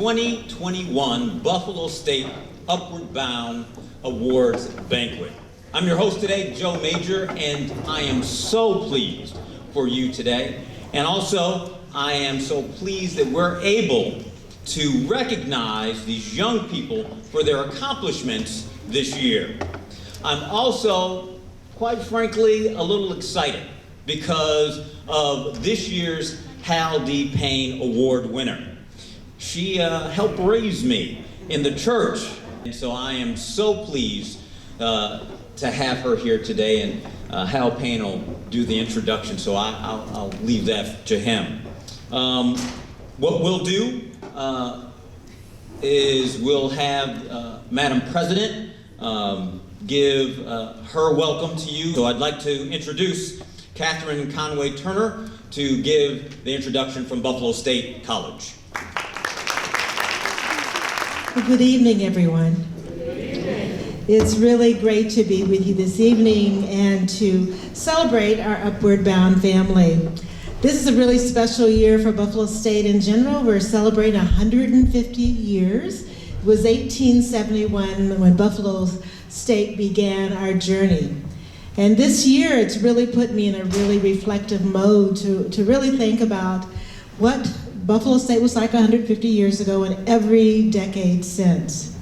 2021 Buffalo State Upward Bound Awards Banquet. I'm your host today, Joe Major, and I am so pleased for you today. And also, I am so pleased that we're able to recognize these young people for their accomplishments this year. I'm also, quite frankly, a little excited because of this year's Hal D. Payne Award winner. She helped raise me in the church, and so I am so pleased to have her here today, and Hal Payne will do the introduction, so I'll leave that to him. What we'll do is we'll have Madam President give her welcome to you. So I'd like to introduce Catherine Conway Turner to give the introduction from Buffalo State College. Well, good evening, everyone. It's really great to be with you this evening and to celebrate our Upward Bound family. This is a really special year for Buffalo State in general. We're celebrating 150 years. It was 1871 when Buffalo State began our journey. And this year, it's really put me in a really reflective mode to really think about what Buffalo State was like 150 years ago and every decade since.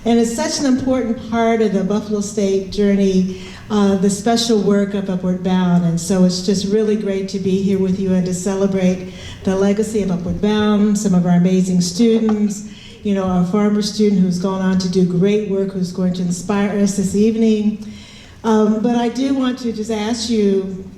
And it's such an important part of the Buffalo State journey, the special work of Upward Bound. And so it's just really great to be here with you and to celebrate the legacy of Upward Bound, some of our amazing students, you know, our former student who's gone on to do great work, who's going to inspire us this evening. But I do want to just ask you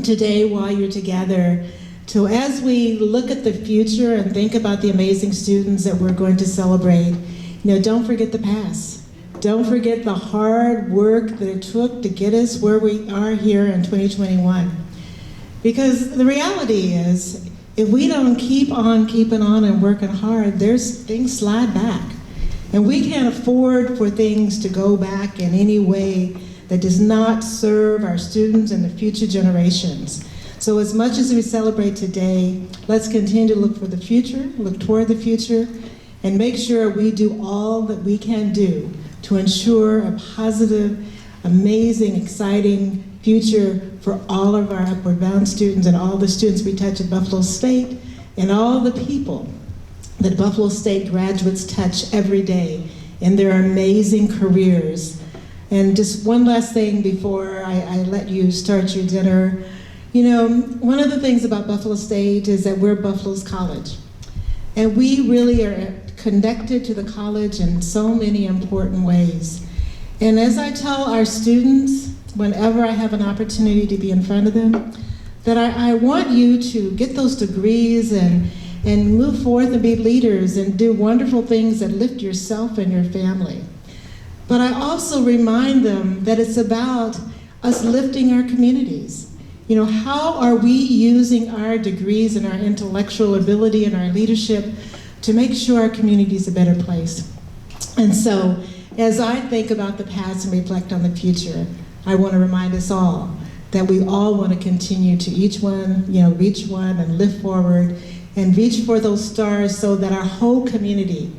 today while you're together, so as we look at the future and think about the amazing students that we're going to celebrate, you know, don't forget the past. Don't forget the hard work that it took to get us where we are here in 2021. Because the reality is, if we don't keep on keeping on and working hard, things slide back. And we can't afford for things to go back in any way that does not serve our students and the future generations. So as much as we celebrate today, let's continue to look for the future, look toward the future, and make sure we do all that we can do to ensure a positive, amazing, exciting future for all of our Upward Bound students and all the students we touch at Buffalo State and all the people that Buffalo State graduates touch every day in their amazing careers. And just one last thing before I let you start your dinner. You know, one of the things about Buffalo State is that we're Buffalo's college. And we really are connected to the college in so many important ways. And as I tell our students, whenever I have an opportunity to be in front of them, that I want you to get those degrees and move forth and be leaders and do wonderful things that lift yourself and your family. But I also remind them that it's about us lifting our communities. You know, how are we using our degrees and our intellectual ability and our leadership to make sure our community is a better place? And so, as I think about the past and reflect on the future, I want to remind us all that we all want to continue to each one, you know, reach one and live forward and reach for those stars so that our whole community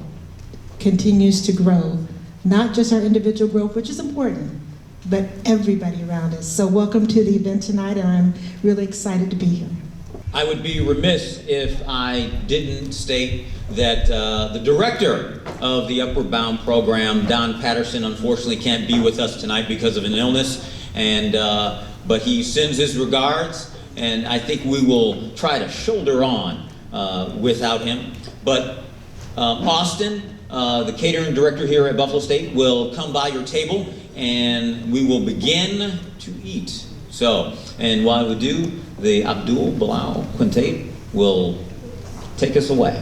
continues to grow. Not just our individual growth, which is important, but everybody around us. So welcome to the event tonight, and I'm really excited to be here. I would be remiss if I didn't state that the director of the Upward Bound program, Don Patterson, unfortunately can't be with us tonight because of an illness, and but he sends his regards, and I think we will try to shoulder on without him. But Austin, the catering director here at Buffalo State, will come by your table and we will begin to eat. So, and while we do, the Abdul Bilal Quintet will take us away.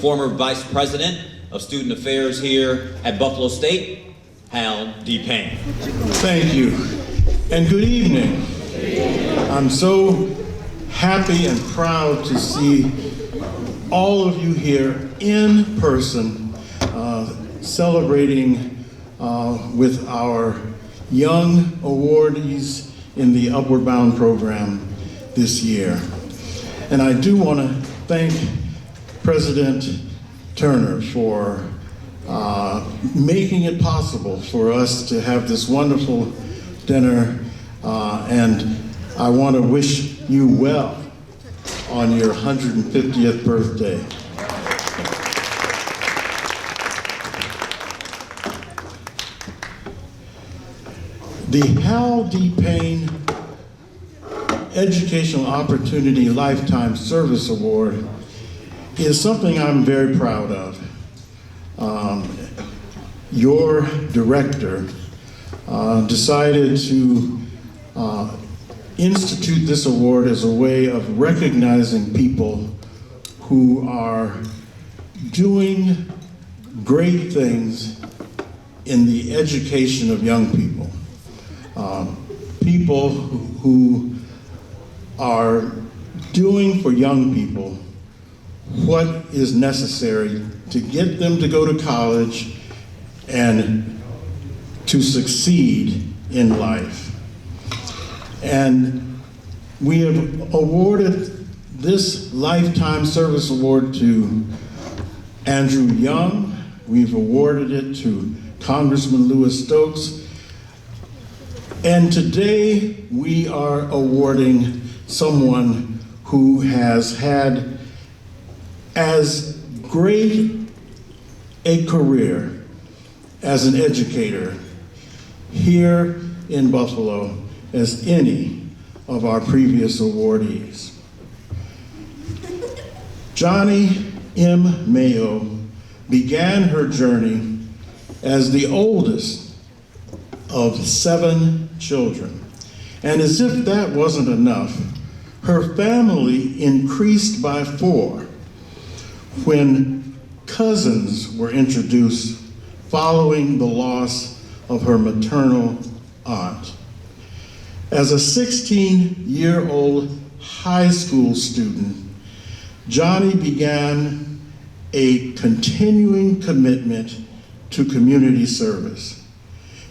former Vice President of Student Affairs here at Buffalo State, Hal D. Payne. Thank you, and good evening. I'm so happy and proud to see all of you here in person, celebrating with our young awardees in the Upward Bound program this year. And I do want to thank President Turner for making it possible for us to have this wonderful dinner, and I want to wish you well on your 150th birthday. The Hal D. Payne Educational Opportunity Lifetime Service Award is something I'm very proud of. Your director decided to institute this award as a way of recognizing people who are doing great things in the education of young people. People who are doing for young people what is necessary to get them to go to college and to succeed in life. And we have awarded this Lifetime Service Award to Andrew Young. We've awarded it to Congressman Louis Stokes. And today we are awarding someone who has had as great a career as an educator here in Buffalo as any of our previous awardees. Johnnie M. Mayo began her journey as the oldest of 7 children. And as if that wasn't enough, her family increased by 4 when cousins were introduced following the loss of her maternal aunt. As a 16-year-old high school student, Johnnie began a continuing commitment to community service.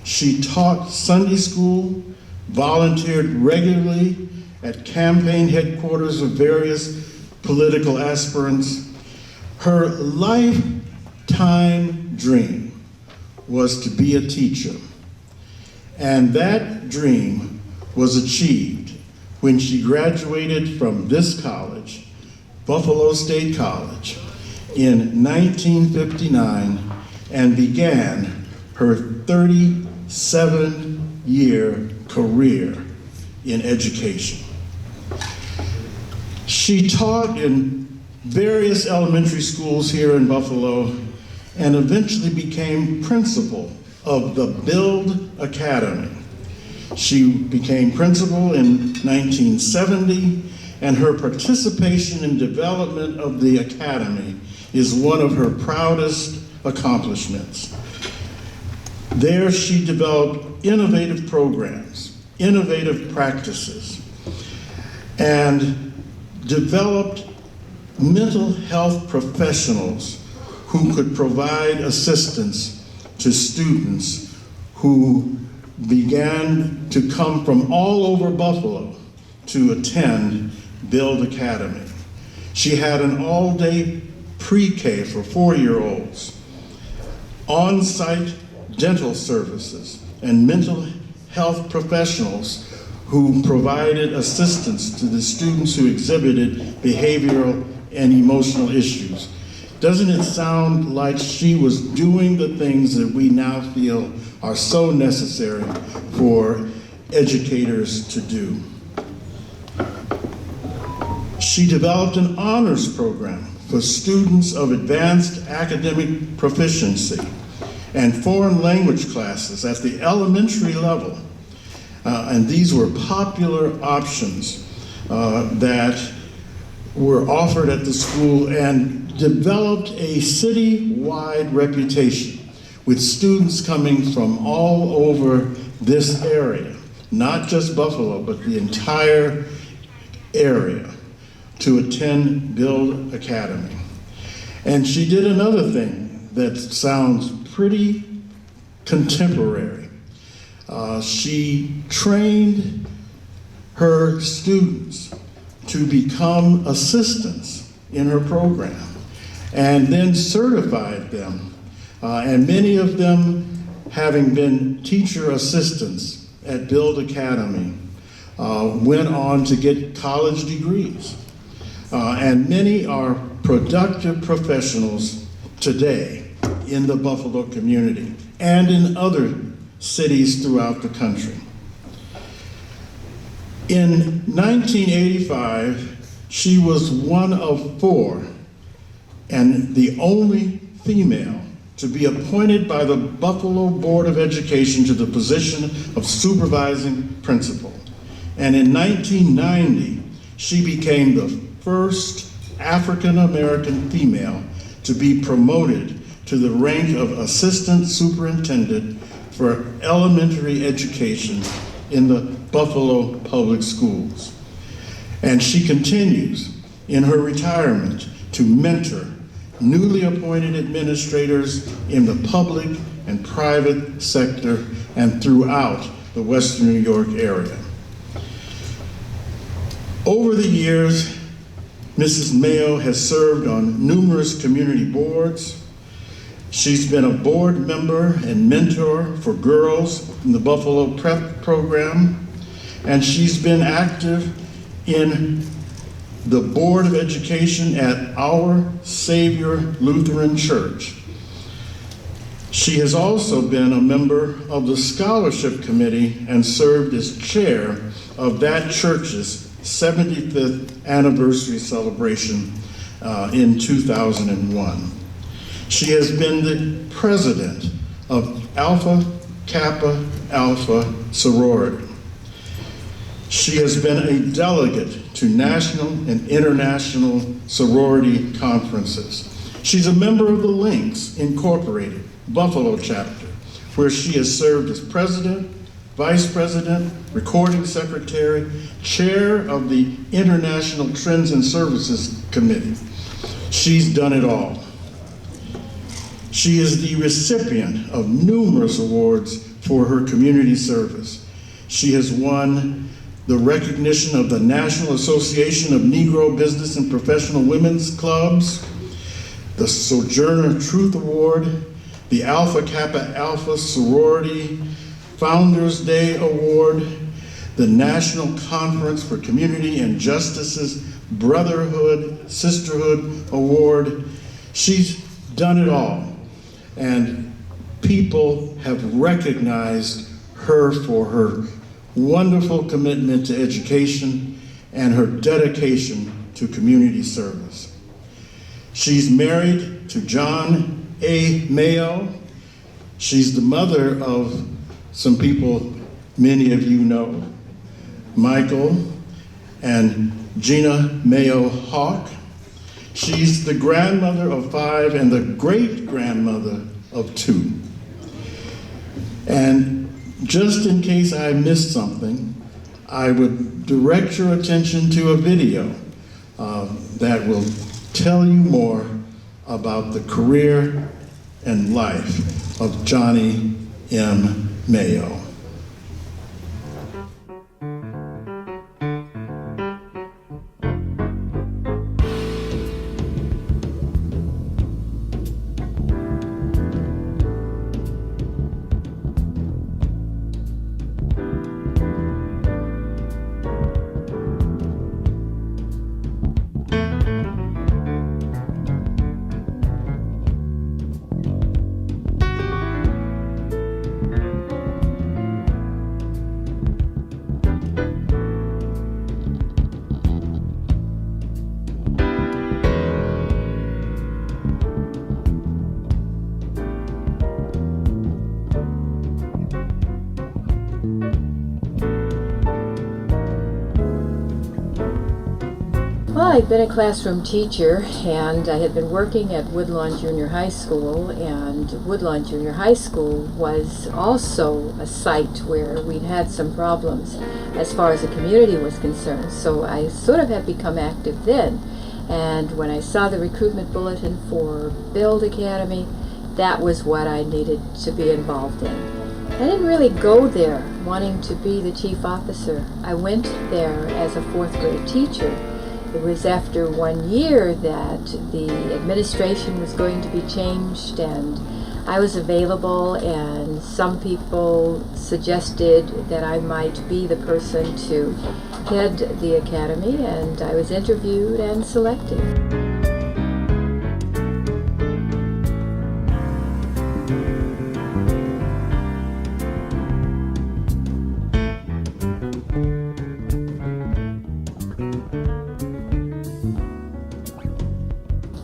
She taught Sunday school, volunteered regularly at campaign headquarters of various political aspirants. Her lifetime dream was to be a teacher, and that dream was achieved when she graduated from this college, Buffalo State College, in 1959 and began her 37-year career in education. She taught in various elementary schools here in Buffalo and eventually became principal of the Build Academy. She became principal in 1970, and her participation in development of the academy is one of her proudest accomplishments. There she developed innovative programs, innovative practices, and developed mental health professionals who could provide assistance to students who began to come from all over Buffalo to attend Build Academy. She had an all-day pre-K for 4-year-olds, on-site dental services, and mental health professionals who provided assistance to the students who exhibited behavioral and emotional issues. Doesn't it sound like she was doing the things that we now feel are so necessary for educators to do? She developed an honors program for students of advanced academic proficiency and foreign language classes at the elementary level. And these were popular options that were offered at the school, and developed a city-wide reputation with students coming from all over this area, not just Buffalo, but the entire area, to attend Build Academy. And she did another thing that sounds pretty contemporary. She trained her students to become assistants in her program and then certified them. And many of them, having been teacher assistants at Build Academy, went on to get college degrees. And many are productive professionals today in the Buffalo community and in other cities throughout the country. In 1985, she was one of 4 and the only female to be appointed by the Buffalo Board of Education to the position of supervising principal. And in 1990, she became the first African-American female to be promoted to the rank of assistant superintendent for elementary education in the Buffalo Public Schools. And she continues in her retirement to mentor newly appointed administrators in the public and private sector and throughout the Western New York area. Over the years, Mrs. Mayo has served on numerous community boards. She's been a board member and mentor for girls in the Buffalo Prep program, and she's been active in the Board of Education at Our Savior Lutheran Church. She has also been a member of the Scholarship Committee and served as chair of that church's 75th anniversary celebration in 2001. She has been the president of Alpha Kappa Alpha sorority. She has been a delegate to national and international sorority conferences. She's a member of the Links Incorporated Buffalo chapter, where she has served as president, vice president, recording secretary, chair of the International Trends and Services Committee. She's done it all. She is the recipient of numerous awards for her community service. She has won the recognition of the National Association of Negro Business and Professional Women's Clubs, the Sojourner Truth Award, the Alpha Kappa Alpha Sorority Founders Day Award, the National Conference for Community and Justice's Brotherhood Sisterhood Award. She's done it all, and people have recognized her for her wonderful commitment to education and her dedication to community service. She's married to John A. Mayo. She's the mother of some people many of you know, Michael and Gina Mayo Hawk. She's the grandmother of 5 and the great-grandmother of 2. And just in case I missed something, I would direct your attention to a video that will tell you more about the career and life of Johnnie M. Mayo. Well, I've been a classroom teacher, and I had been working at Woodlawn Junior High School, and Woodlawn Junior High School was also a site where we'd had some problems as far as the community was concerned. So I sort of had become active then. And when I saw the recruitment bulletin for Build Academy, that was what I needed to be involved in. I didn't really go there wanting to be the chief officer. I went there as a fourth grade teacher. It was after 1 year that the administration was going to be changed, and I was available, and some people suggested that I might be the person to head the academy, and I was interviewed and selected.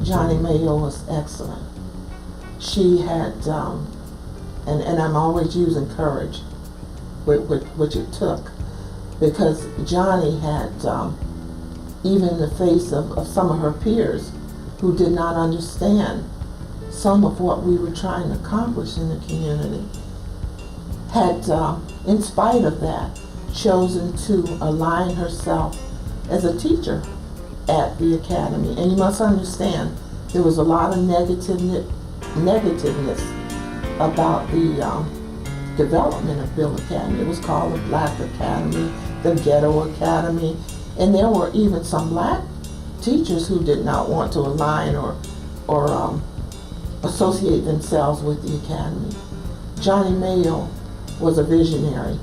Johnnie Mayo was excellent. She had, and I'm always using courage, which it took, because Johnnie had, even in the face of some of her peers who did not understand some of what we were trying to accomplish in the community, had, in spite of that, chosen to align herself as a teacher at the academy. And you must understand, there was a lot of negativeness about the development of Build Academy. It was called the Black Academy, the Ghetto Academy, and there were even some black teachers who did not want to align or associate themselves with the academy. Johnnie Mayo was a visionary,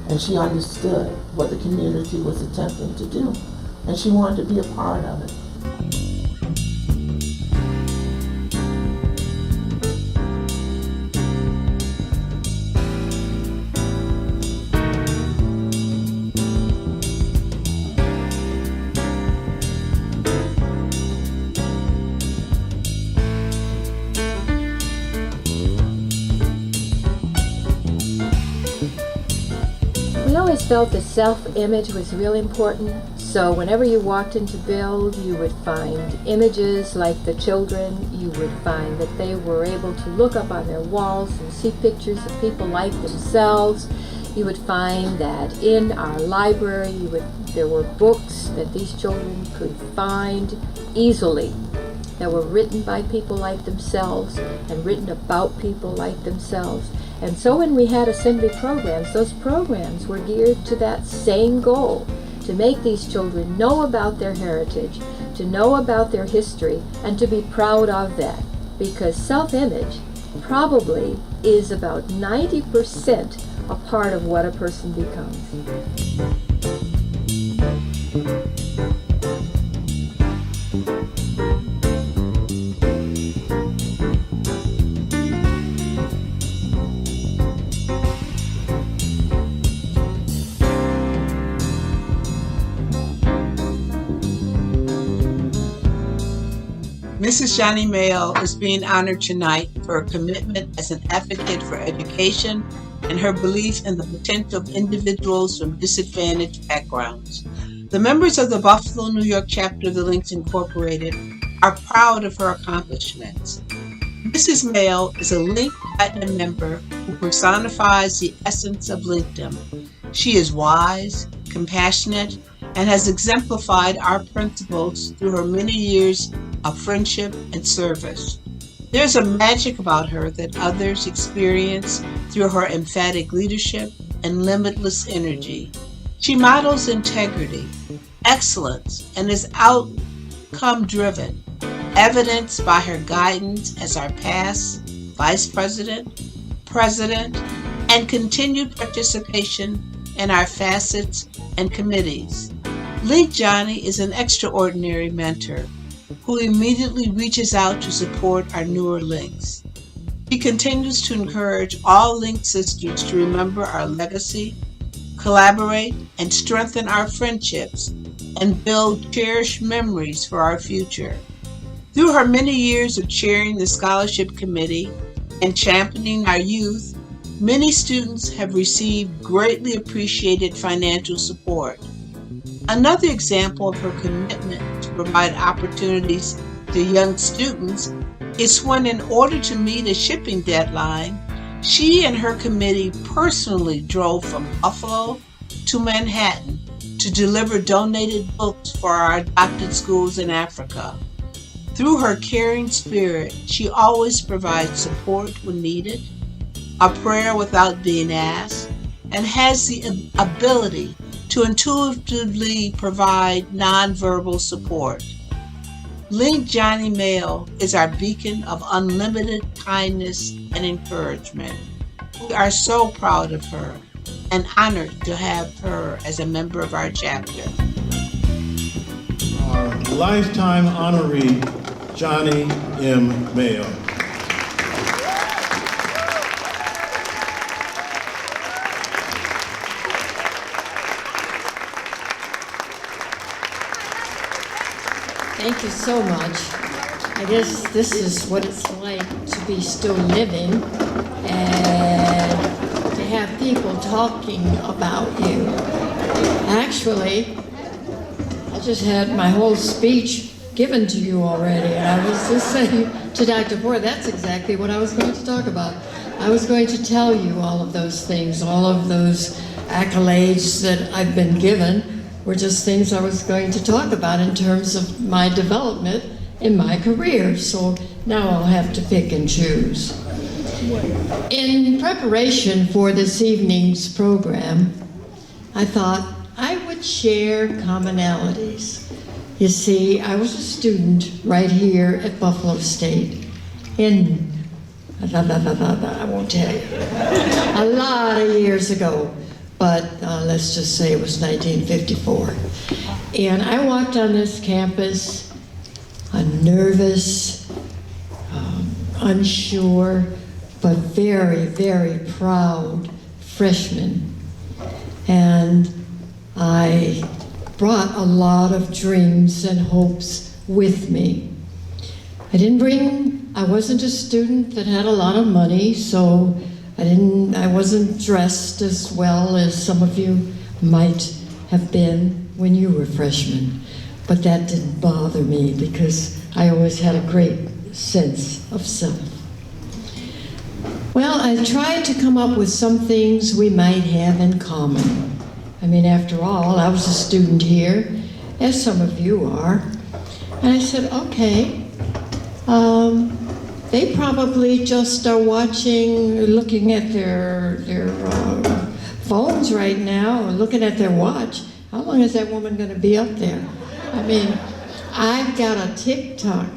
and she understood what the community was attempting to do, and she wanted to be a part of it. We always felt the self-image was really important. So whenever you walked into Build, you would find images like the children. You would find that they were able to look up on their walls and see pictures of people like themselves. You would find that in our library, there were books that these children could find easily that were written by people like themselves and written about people like themselves. And so when we had assembly programs, those programs were geared to that same goal, to make these children know about their heritage, to know about their history, and to be proud of that. Because self-image probably is about 90% a part of what a person becomes. Mrs. Johnnie Mayo is being honored tonight for her commitment as an advocate for education and her belief in the potential of individuals from disadvantaged backgrounds. The members of the Buffalo, New York chapter of the Links Incorporated are proud of her accomplishments. Mrs. Mayo is a Link Platinum member who personifies the essence of Linkdom. She is wise, compassionate, and has exemplified our principles through her many years of friendship and service. There's a magic about her that others experience through her emphatic leadership and limitless energy. She models integrity, excellence, and is outcome-driven, evidenced by her guidance as our past Vice President, President, and continued participation in our facets and committees. Link Johnnie is an extraordinary mentor who immediately reaches out to support our newer Links. He continues to encourage all Link sisters to remember our legacy, collaborate, and strengthen our friendships, and build cherished memories for our future. Through her many years of chairing the scholarship committee and championing our youth, many students have received greatly appreciated financial support. Another example of her commitment to to provide opportunities to young students, it's when, in order to meet a shipping deadline, she and her committee personally drove from Buffalo to Manhattan to deliver donated books for our adopted schools in Africa. Through her caring spirit, she always provides support when needed, a prayer without being asked, and has the ability to intuitively provide nonverbal support. Link Johnnie Mayo is our beacon of unlimited kindness and encouragement. We are so proud of her and honored to have her as a member of our chapter. Our lifetime honoree, Johnnie M. Mayo. Thank you so much. I guess this is what it's like to be still living and to have people talking about you. Actually, I just had my whole speech given to you already, and I was just saying to Dr. Ford, that's exactly what I was going to talk about. I was going to tell you all of those things, all of those accolades that I've been given were just things I was going to talk about in terms of my development in my career. So now I'll have to pick and choose. In preparation for this evening's program, I thought I would share commonalities. You see, I was a student right here at Buffalo State in, I won't tell you, a lot of years ago. But let's just say it was 1954. And I walked on this campus, a nervous, unsure, but very, very proud freshman. And I brought a lot of dreams and hopes with me. I wasn't a student that had a lot of money, so I wasn't dressed as well as some of you might have been when you were freshmen. But that didn't bother me because I always had a great sense of self. Well, I tried to come up with some things we might have in common. I mean, after all, I was a student here, as some of you are. And I said, okay, they probably just are looking at their phones right now, or looking at their watch. How long is that woman going to be up there? I mean, I've got a TikTok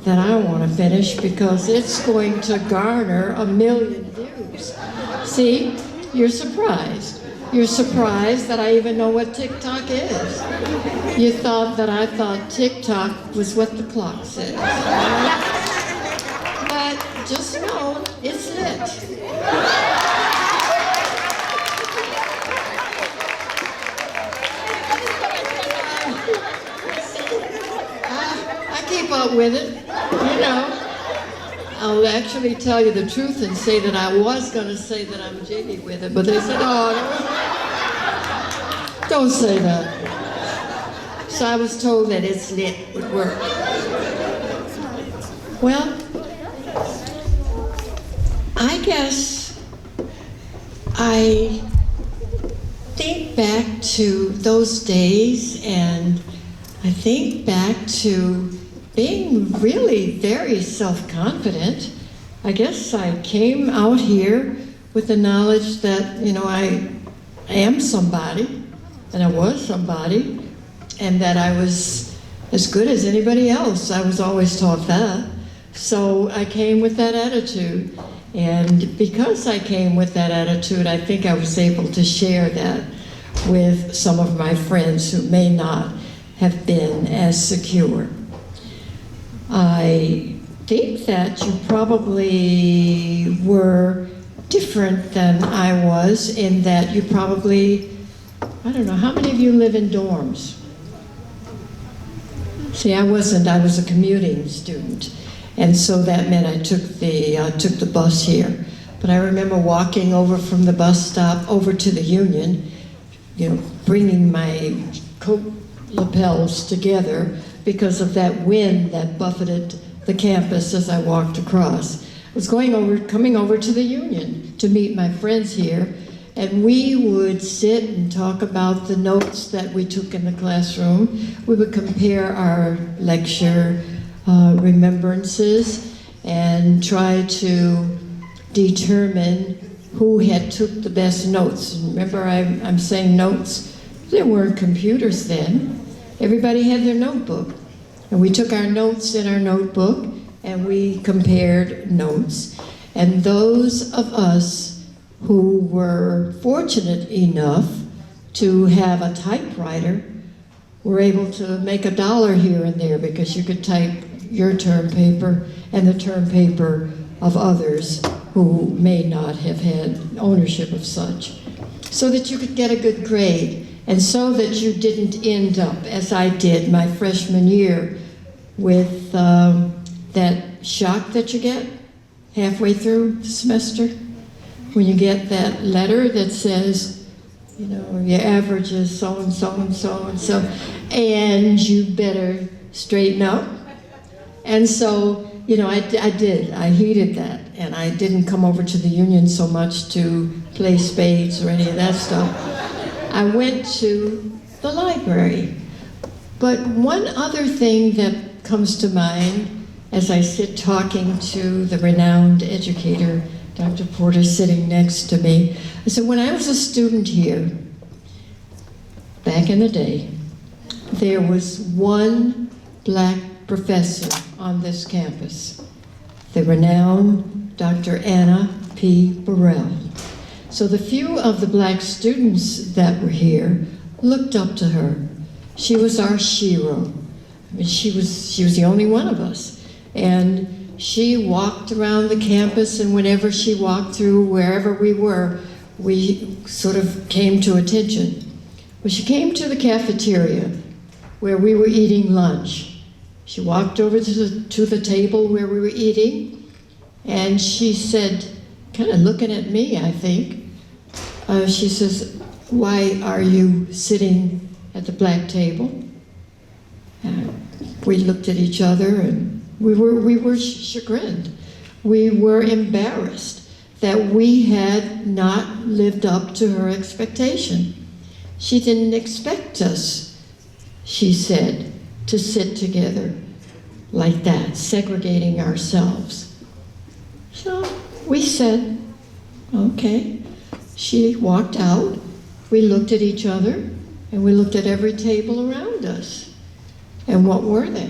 that I want to finish because it's going to garner 1 million views. See, you're surprised. You're surprised that I even know what TikTok is. You thought that I thought TikTok was what the clock says. But just know, it's lit. I keep up with it, you know. I'll actually tell you the truth and say that I was going to say that I'm jiggy with it, but they said, oh, don't say that. So I was told that it's lit would work. Well, I guess I think back to those days, and I think back to being really very self-confident. I guess I came out here with the knowledge that, you know, I am somebody, and I was somebody, and that I was as good as anybody else. I was always taught that. So I came with that attitude. And because I came with that attitude, I think I was able to share that with some of my friends who may not have been as secure. I think that you probably were different than I was in that you probably, I don't know, how many of you live in dorms? See, I wasn't, I was a commuting student. And so that meant I took the bus here. But I remember walking over from the bus stop over to the Union, you know, bringing my coat lapels together because of that wind that buffeted the campus as I walked across. I was coming over to the Union to meet my friends here, and we would sit and talk about the notes that we took in the classroom. We would compare our lecture remembrances and try to determine who had took the best notes. Remember, I'm saying notes. There weren't computers then. Everybody had their notebook. And we took our notes in our notebook and we compared notes. And those of us who were fortunate enough to have a typewriter were able to make $1 here and there because you could type your term paper and the term paper of others who may not have had ownership of such, so that you could get a good grade, and so that you didn't end up, as I did my freshman year, with that shock that you get halfway through the semester, when you get that letter that says, you know, your average is so-and-so and so-and-so, and you better straighten up. And so, you know, I did. I heeded that, and I didn't come over to the Union so much to play spades or any of that stuff. I went to the library. But one other thing that comes to mind as I sit talking to the renowned educator, Dr. Porter, sitting next to me, I said, when I was a student here, back in the day, there was one black professor on this campus, the renowned Dr. Anna P. Burrell. So the few of the black students that were here looked up to her. She was our shero. I mean, she was the only one of us. And she walked around the campus, and whenever she walked through wherever we were, we sort of came to attention. When she came to the cafeteria where we were eating lunch, she walked over to the table where we were eating, and she said, kind of looking at me, I think, she says, "Why are you sitting at the black table?" We looked at each other, and we were chagrined. We were embarrassed that we had not lived up to her expectation. She didn't expect us, she said, to sit together like that, segregating ourselves. So we said, okay. She walked out. We looked at each other, and we looked at every table around us. And what were they?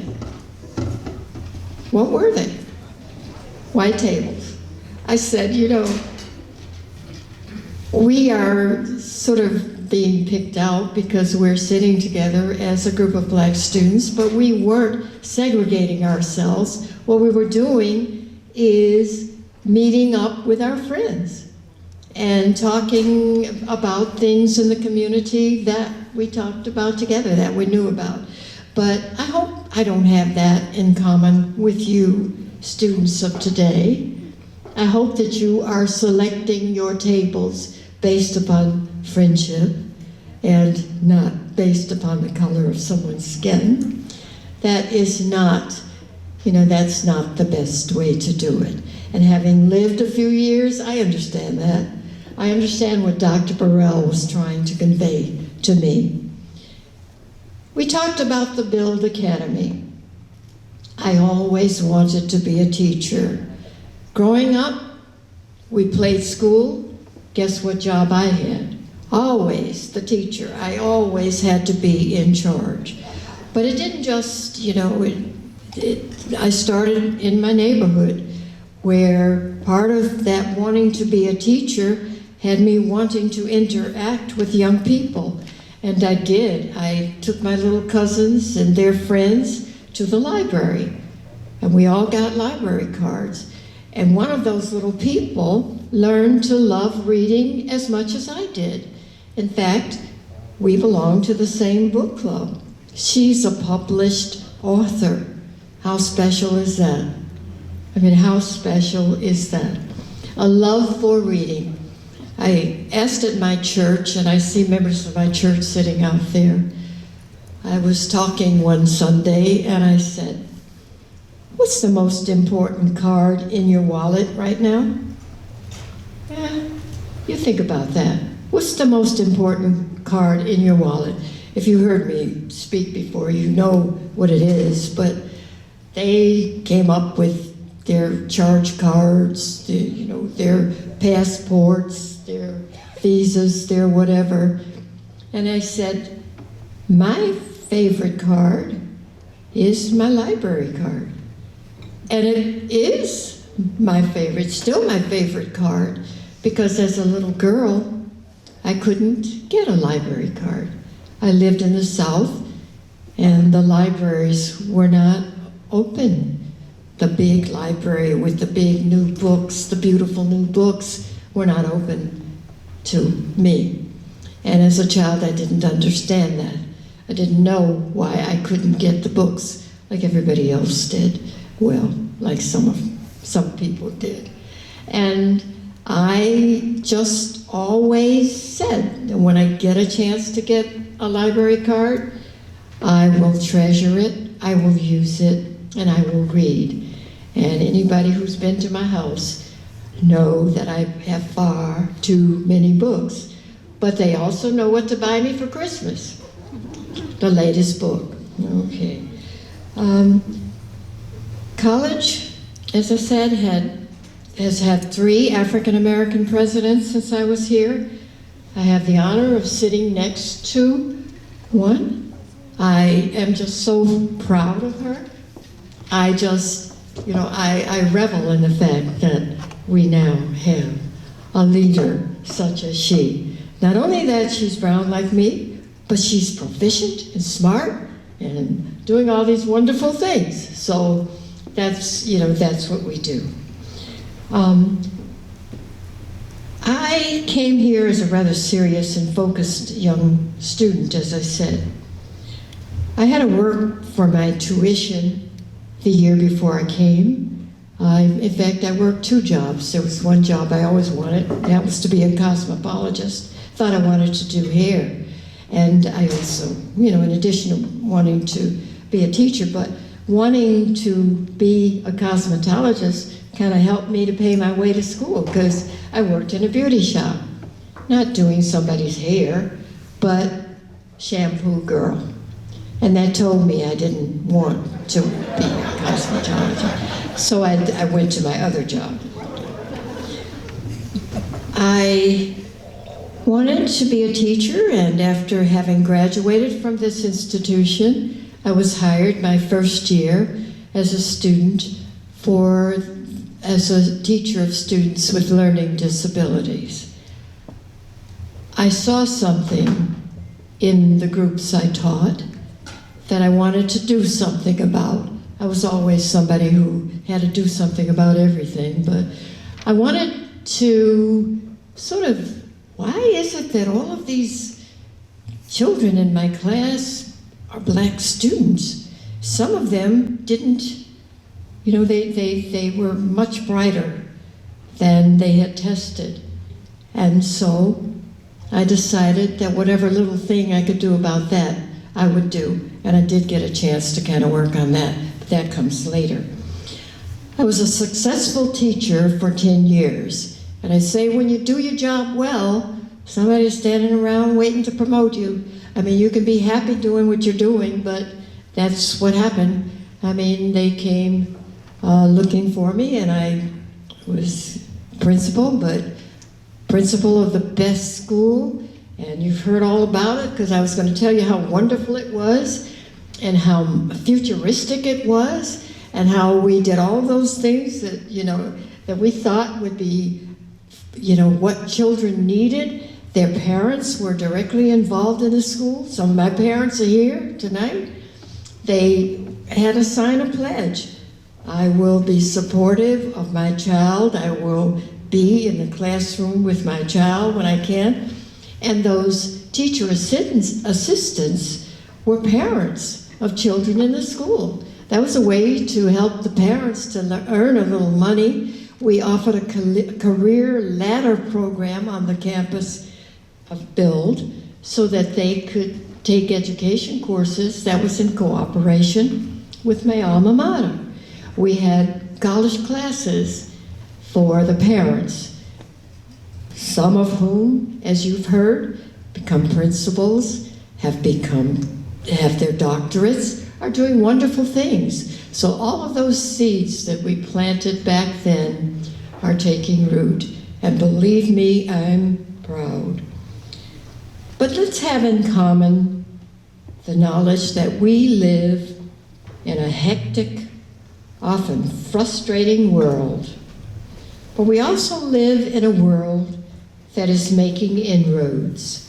What were they? White tables. I said, you know, we are sort of being picked out because we're sitting together as a group of black students, but we weren't segregating ourselves. What we were doing is meeting up with our friends and talking about things in the community that we talked about together, that we knew about. But I hope I don't have that in common with you, students of today. I hope that you are selecting your tables based upon friendship and not based upon the color of someone's skin. That is not, you know, that's not the best way to do it. And having lived a few years, I understand that. I understand what Dr. Burrell was trying to convey to me. We talked about the Build Academy. I always wanted to be a teacher. Growing up, we played school. Guess what job I had? Always the teacher. I always had to be in charge. But it didn't just, you know, I started in my neighborhood, where part of that wanting to be a teacher had me wanting to interact with young people. And I did. I took my little cousins and their friends to the library. And we all got library cards. And one of those little people learned to love reading as much as I did. In fact, we belong to the same book club. She's a published author. How special is that? I mean, how special is that? A love for reading. I asked at my church, and I see members of my church sitting out there, I was talking one Sunday and I said, "What's the most important card in your wallet right now?" Yeah, you think about that. What's the most important card in your wallet? If you heard me speak before, you know what it is, but they came up with their charge cards, their passports, their visas, their whatever. And I said, my favorite card is my library card. And it is my favorite, still my favorite card, because as a little girl, I couldn't get a library card. I lived in the South, and the libraries were not open. The big library with the big new books, the beautiful new books, were not open to me. And as a child, I didn't understand that. I didn't know why I couldn't get the books like everybody else did. Well, like some people did. And I just always said that when I get a chance to get a library card, I will treasure it, I will use it, and I will read. And anybody who's been to my house know that I have far too many books. But they also know what to buy me for Christmas. The latest book. Okay. College, as I said, has had 3 African American presidents since I was here. I have the honor of sitting next to one. I am just so proud of her. I just, I revel in the fact that we now have a leader such as she. Not only that she's brown like me, but she's proficient and smart and doing all these wonderful things. So that's what we do. I came here as a rather serious and focused young student, as I said. I had to work for my tuition the year before I came. In fact, I worked 2 jobs. There was one job I always wanted, that was to be a cosmetologist. Thought I wanted to do hair. And I also, in addition to wanting to be a teacher, but wanting to be a cosmetologist kind of helped me to pay my way to school, because I worked in a beauty shop. Not doing somebody's hair, but shampoo girl. And that told me I didn't want to be a cosmetologist. So I went to my other job. I wanted to be a teacher, and after having graduated from this institution, I was hired my first year as a student as a teacher of students with learning disabilities. I saw something in the groups I taught that I wanted to do something about. I was always somebody who had to do something about everything, but I wanted to why is it that all of these children in my class are black students? Some of them didn't, they were much brighter than they had tested. And so I decided that whatever little thing I could do about that, I would do. And I did get a chance to kind of work on that, but that comes later. I was a successful teacher for 10 years. And I say, when you do your job well, somebody's standing around waiting to promote you. I mean, you can be happy doing what you're doing, but that's what happened. I mean, they came looking for me, and I was principal of the best school, and you've heard all about it, because I was going to tell you how wonderful it was, and how futuristic it was, and how we did all those things that we thought would be what children needed. Their parents were directly involved in the school. Some of my parents are here tonight. They had to sign a pledge. I will be supportive of my child. I will be in the classroom with my child when I can. And those teacher assistants were parents of children in the school. That was a way to help the parents to earn a little money. We offered a career ladder program on the campus of Build, so that they could take education courses. That was in cooperation with my alma mater. We had college classes for the parents, some of whom, as you've heard, become principals, have their doctorates, are doing wonderful things. So all of those seeds that we planted back then are taking root. And believe me, I'm proud. But let's have in common the knowledge that we live in a hectic, often frustrating world. But we also live in a world that is making inroads.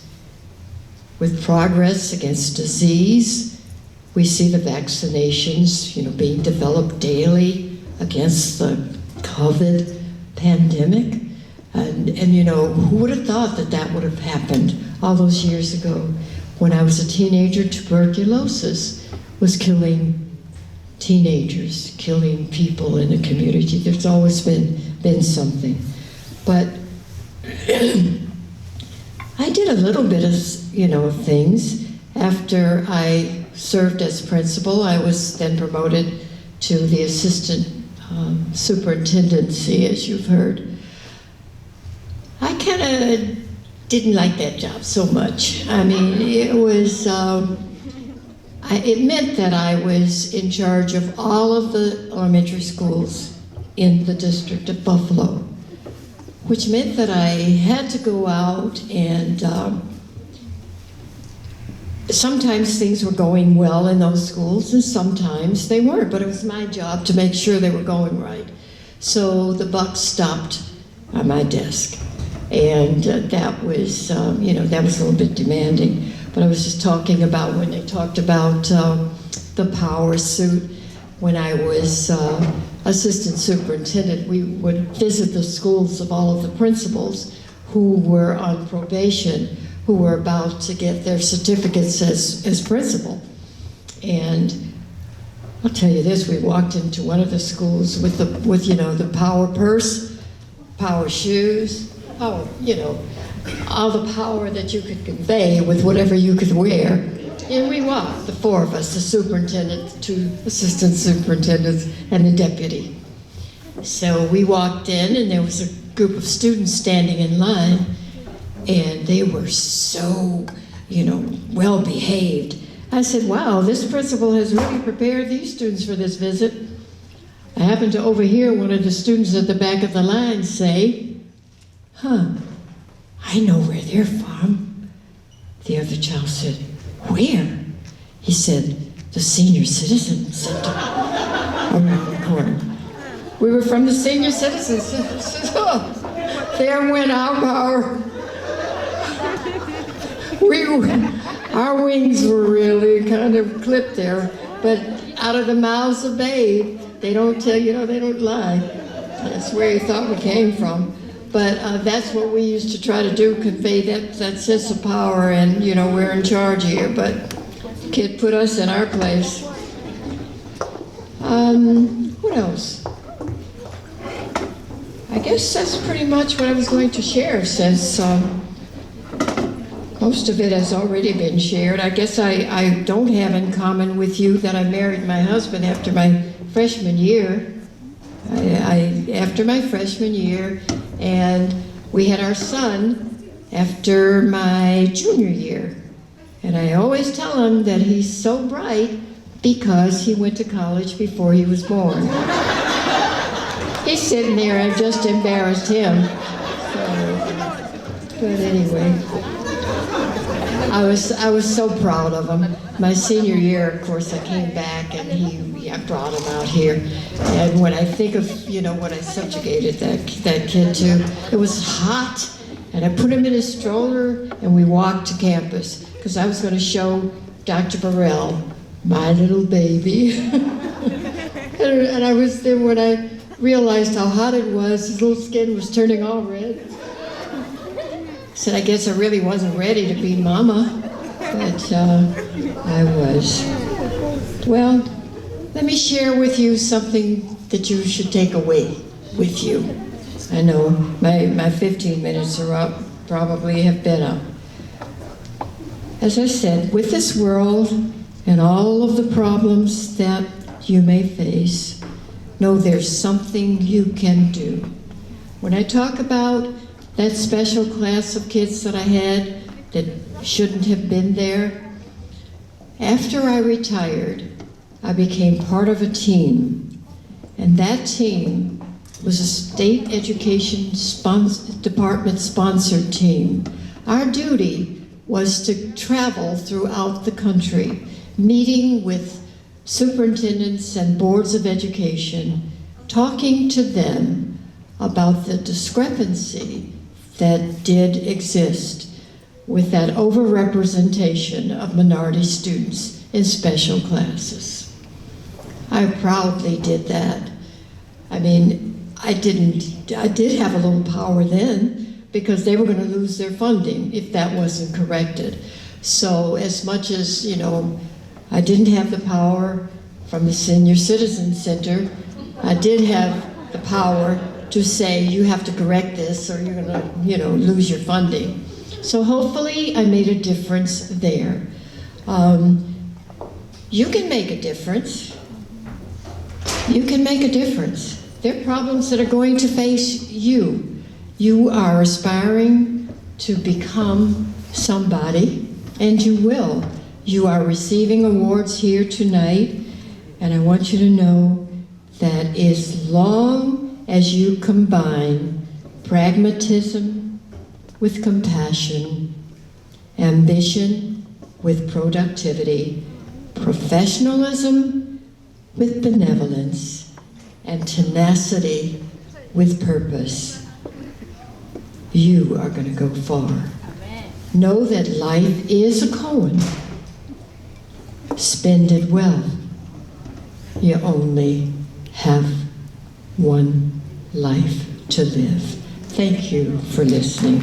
With progress against disease, we see the vaccinations, being developed daily against the COVID pandemic. And who would have thought that that would have happened all those years ago? When I was a teenager, tuberculosis was killing teenagers, killing people in the community. There's always been something. But I did a little bit of things. After I served as principal, I was then promoted to the assistant superintendency, as you've heard. I kind of didn't like that job so much. I mean, it was, it meant that I was in charge of all of the elementary schools in the District of Buffalo, which meant that I had to go out and sometimes things were going well in those schools and sometimes they weren't, but it was my job to make sure they were going right. So the buck stopped on my desk. And that was, that was a little bit demanding. But I was just talking about when they talked about the power suit. When I was assistant superintendent, we would visit the schools of all of the principals who were on probation, who were about to get their certificates as principal. And I'll tell you this, we walked into one of the schools with the power purse, power shoes, power, all the power that you could convey with whatever you could wear. And we walked, the four of us, the superintendent, the two assistant superintendents, and the deputy. So we walked in, and there was a group of students standing in line, and they were so, well behaved. I said, wow, this principal has really prepared these students for this visit. I happened to overhear one of the students at the back of the line say, I know where they're from. The other child said, where? He said, the Senior Citizen Center around the corner. We were from the Senior Citizen Center. Oh, there went our power. Our wings were really kind of clipped there, but out of the mouths of babes, they don't tell you, they don't lie. That's where he thought we came from. But that's what we used to try to do, convey that sense of power and, we're in charge here, but kid put us in our place. What else? I guess that's pretty much what I was going to share since most of it has already been shared. I guess I don't have in common with you that I married my husband after my freshman year. After my freshman year, and we had our son after my junior year. And I always tell him that he's so bright because he went to college before he was born. He's sitting there, I've just embarrassed him. But anyway, I was so proud of him. My senior year, of course, I came back and I brought him out here. And when I think of, what I subjugated that kid to, it was hot. And I put him in a stroller and we walked to campus because I was going to show Dr. Burrell my little baby. and I was there when I realized how hot it was. His little skin was turning all red. I said, I guess I really wasn't ready to be mama, but I was. Well, let me share with you something that you should take away with you. I know my 15 minutes are up, probably have been up. As I said, with this world and all of the problems that you may face, know there's something you can do. When I talk about that special class of kids that I had that shouldn't have been there, after I retired, I became part of a team, and that team was a state education department sponsored team. Our duty was to travel throughout the country, meeting with superintendents and boards of education, talking to them about the discrepancy that did exist with that overrepresentation of minority students in special classes. I proudly did that. I mean, I did have a little power then because they were going to lose their funding if that wasn't corrected. So as much as, you know, I didn't have the power from the Senior Citizen Center, I did have the power to say, you have to correct this or you're gonna, you know, lose your funding. So hopefully I made a difference there. You can make a difference. You can make a difference. There are problems that are going to face you. You are aspiring to become somebody, and you will. You are receiving awards here tonight, and I want you to know that as long as you combine pragmatism with compassion, ambition with productivity, professionalism with benevolence, and tenacity with purpose, you are going to go far. Know that life is a koan. Spend it well. You only have one life to live. Thank you for listening.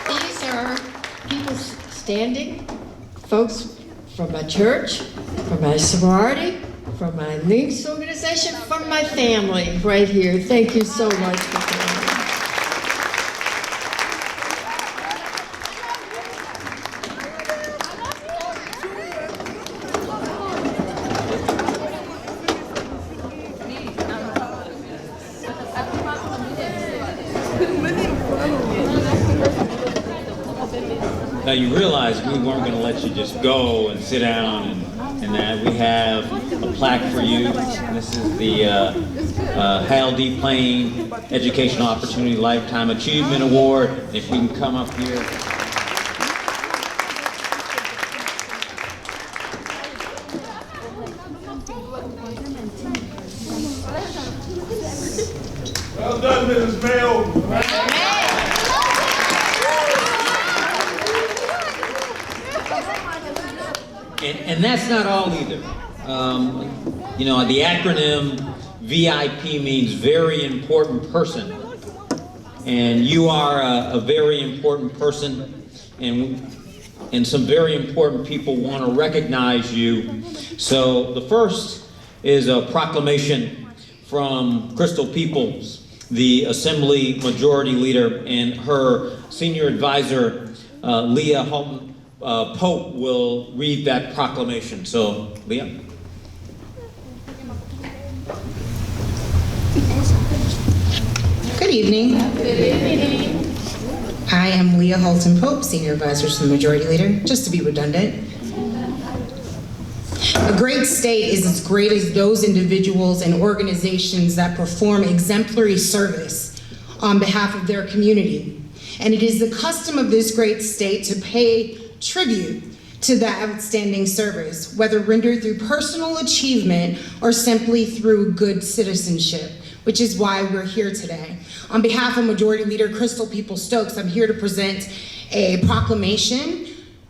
These are people standing, folks from my church, from my sorority, from my Links organization, from my family right here. Thank you so much for coming. Now you realize we weren't going to let you just go and sit down and that. We have a plaque for you. This is the Hal D. Payne Educational Opportunity Lifetime Achievement Award. If we can come up here. Well done, Mrs. Mayo. And that's not all either. You know, the acronym VIP means very important person. And you are a very important person, and some very important people want to recognize you. So the first is a proclamation from Crystal Peoples, the Assembly Majority Leader, and her senior advisor, Leah Holton Pope, will read that proclamation. So, Leah. Good evening. I am Leah Holton Pope, Senior Advisor to the Majority Leader, just to be redundant. A great state is as great as those individuals and organizations that perform exemplary service on behalf of their community. And it is the custom of this great state to pay tribute to that outstanding service, whether rendered through personal achievement or simply through good citizenship, which is why we're here today. On behalf of Majority Leader Crystal Peoples-Stokes, I'm here to present a proclamation,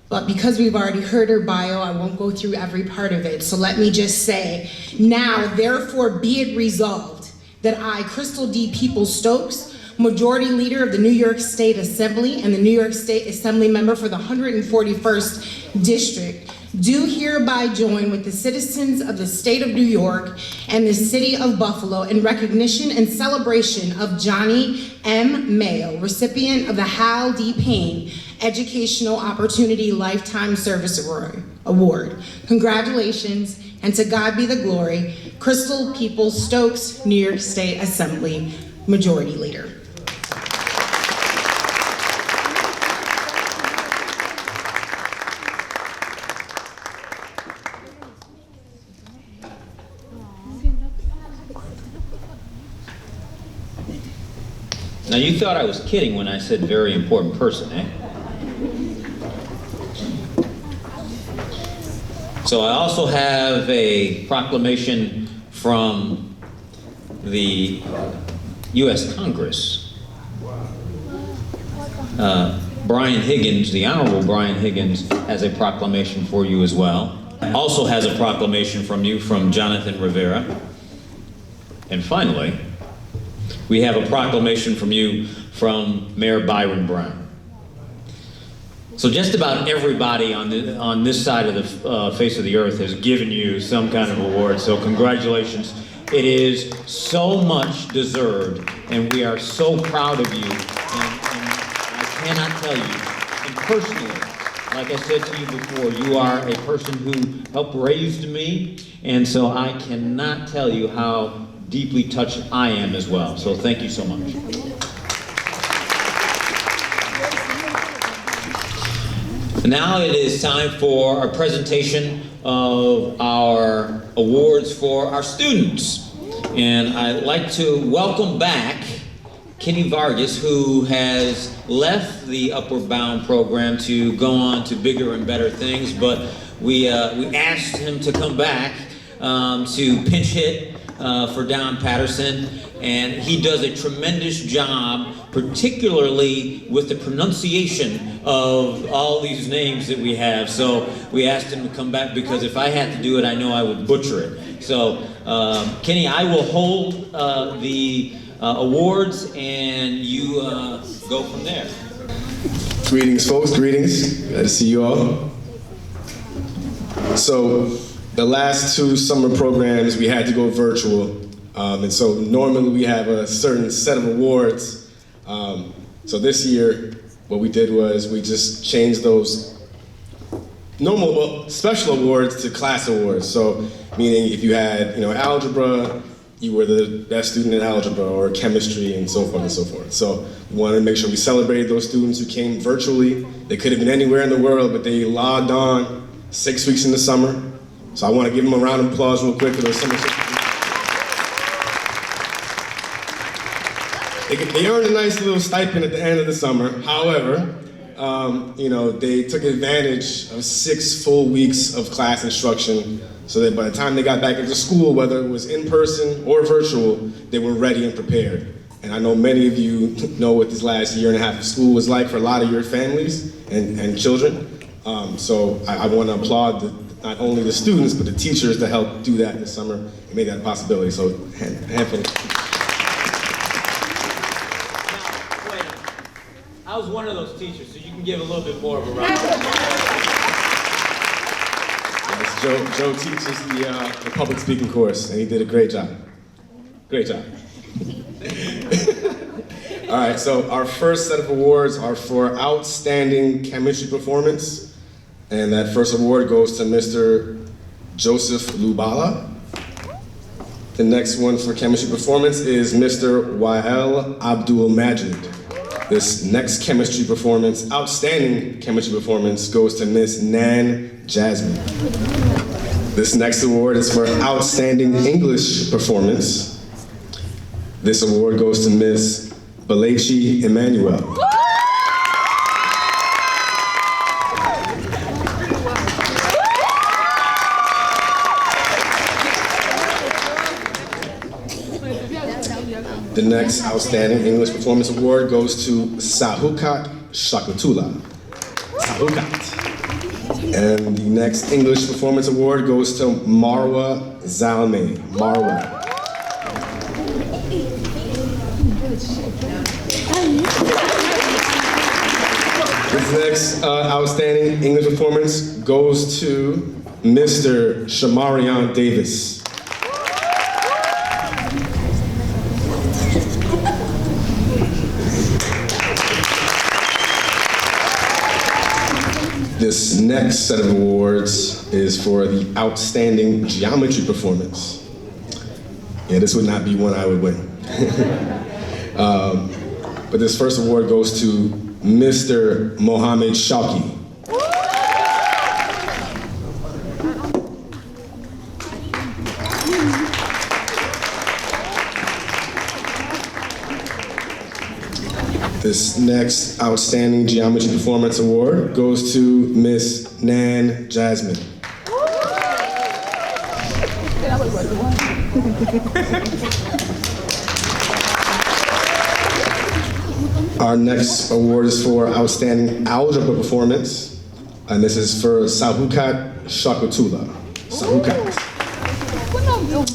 but because we've already heard her bio, I won't go through every part of it. So let me just say, now therefore be it resolved that I, Crystal D. Peoples-Stokes, Majority Leader of the New York State Assembly and the New York State Assembly member for the 141st District, do hereby join with the citizens of the state of New York and the city of Buffalo in recognition and celebration of Johnnie M. Mayo, recipient of the Hal D. Payne Educational Opportunity Lifetime Service Award. Congratulations, and to God be the glory. Crystal Peoples Stokes, New York State Assembly Majority Leader. Now, you thought I was kidding when I said very important person, eh? So I also have a proclamation from the U.S. Congress. Brian Higgins, the Honorable Brian Higgins, has a proclamation for you as well. Also has a proclamation from you from Jonathan Rivera. And finally, we have a proclamation from you from Mayor Byron Brown. So just about everybody on this side of the face of the earth has given you some kind of award, so congratulations. It is so much deserved, and we are so proud of you. And I cannot tell you, and personally, like I said to you before, you are a person who helped raise me, and so I cannot tell you how deeply touched I am as well. So thank you so much. Now it is time for a presentation of our awards for our students. And I'd like to welcome back Kenny Vargas, who has left the Upward Bound program to go on to bigger and better things, but we asked him to come back to pinch hit for Don Patterson, and he does a tremendous job, particularly with the pronunciation of all these names that we have. So we asked him to come back because if I had to do it, I know I would butcher it. So Kenny, I will hold the awards, and you go from there. Greetings, folks. Greetings. Glad to see you all. So the last two summer programs, we had to go virtual. And so normally we have a certain set of awards. So this year, what we did was we just changed those special awards to class awards. So meaning if you had, algebra, you were the best student in algebra, or chemistry, and so forth and so forth. So we wanted to make sure we celebrated those students who came virtually. They could have been anywhere in the world, but they logged on 6 weeks in the summer. So I want to give them a round of applause real quick for those summer. They earned a nice little stipend at the end of the summer. However, they took advantage of 6 full weeks of class instruction so that by the time they got back into school, whether it was in person or virtual, they were ready and prepared. And I know many of you know what this last year and a half of school was like for a lot of your families and children. So I want to applaud not only the students, but the teachers that helped do that this summer and made that a possibility. So handful of I was one of those teachers, so you can give a little bit more of a round of applause. Yes, Joe teaches the public speaking course, and he did a great job. Great job. All right, so our first set of awards are for outstanding chemistry performance. And that first award goes to Mr. Joseph Lubala. The next one for chemistry performance is Mr. Wael Abdul Majid. This next chemistry performance, outstanding chemistry performance, goes to Miss Nan Jasmine. This next award is for outstanding English performance. This award goes to Miss Balechi Emmanuel. The next Outstanding English Performance Award goes to Sahukat Shakutula. Sahukat. And the next English Performance Award goes to Marwa Zalme. Marwa. This next outstanding English performance goes to Mr. Shamarion Davis. This next set of awards is for the outstanding geometry performance. Yeah, this would not be one I would win. But this first award goes to Mr. Mohammed Shawki. This next outstanding geometry performance award goes to Miss Nan Jasmine. Our next award is for outstanding algebra performance, and this is for Sahukat Shakutula. Sahukat.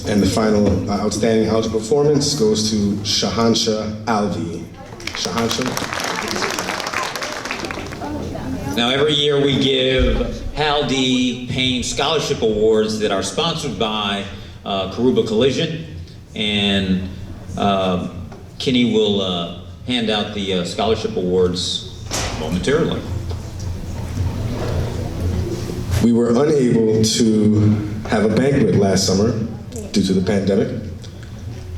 And the final outstanding algebra performance goes to Shahansha Alvi. Shahansha. Now, every year we give Hal D. Payne Scholarship Awards that are sponsored by Karuba Collision, and Kenny will hand out the scholarship awards momentarily. We were unable to have a banquet last summer due to the pandemic,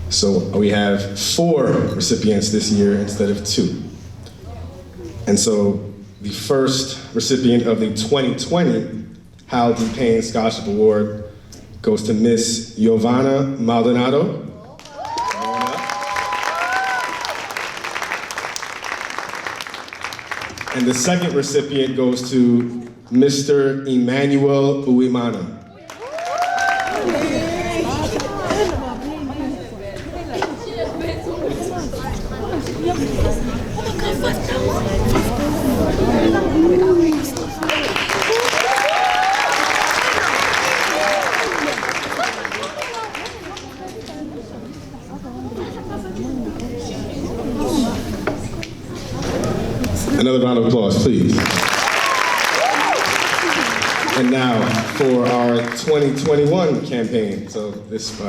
so we have 4 recipients this year instead of 2. And so the first recipient of the 2020 Hal D. Payne Scholarship Award goes to Miss Giovanna Maldonado. And the second recipient goes to Mr. Emmanuel Uwimana. Another round of applause, please. And now for our 2021 campaign. So this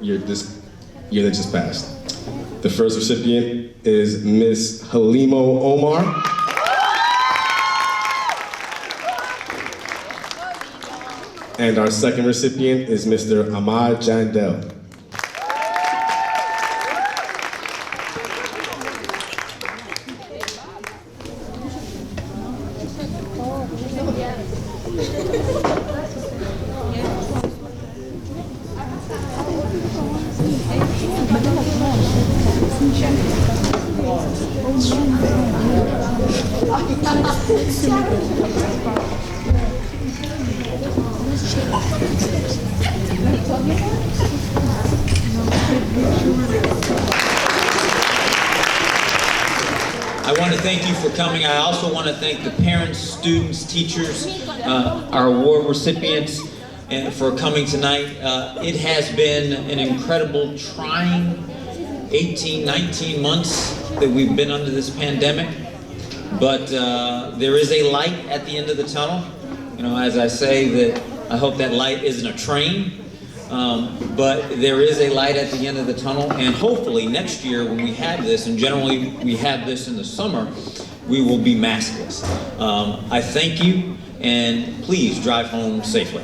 year that just passed. The first recipient is Miss Halimo Omar. And our second recipient is Mr. Ahmad Jandel. I want to thank you for coming. I also want to thank the parents, students, teachers, our award recipients, and for coming tonight. It has been an incredible, trying 18, 19 months that we've been under this pandemic, but there is a light at the end of the tunnel. You know, as I say, that I hope that light isn't a train, but there is a light at the end of the tunnel, and hopefully next year when we have this, and generally we have this in the summer, we will be maskless. I thank you, and please drive home safely.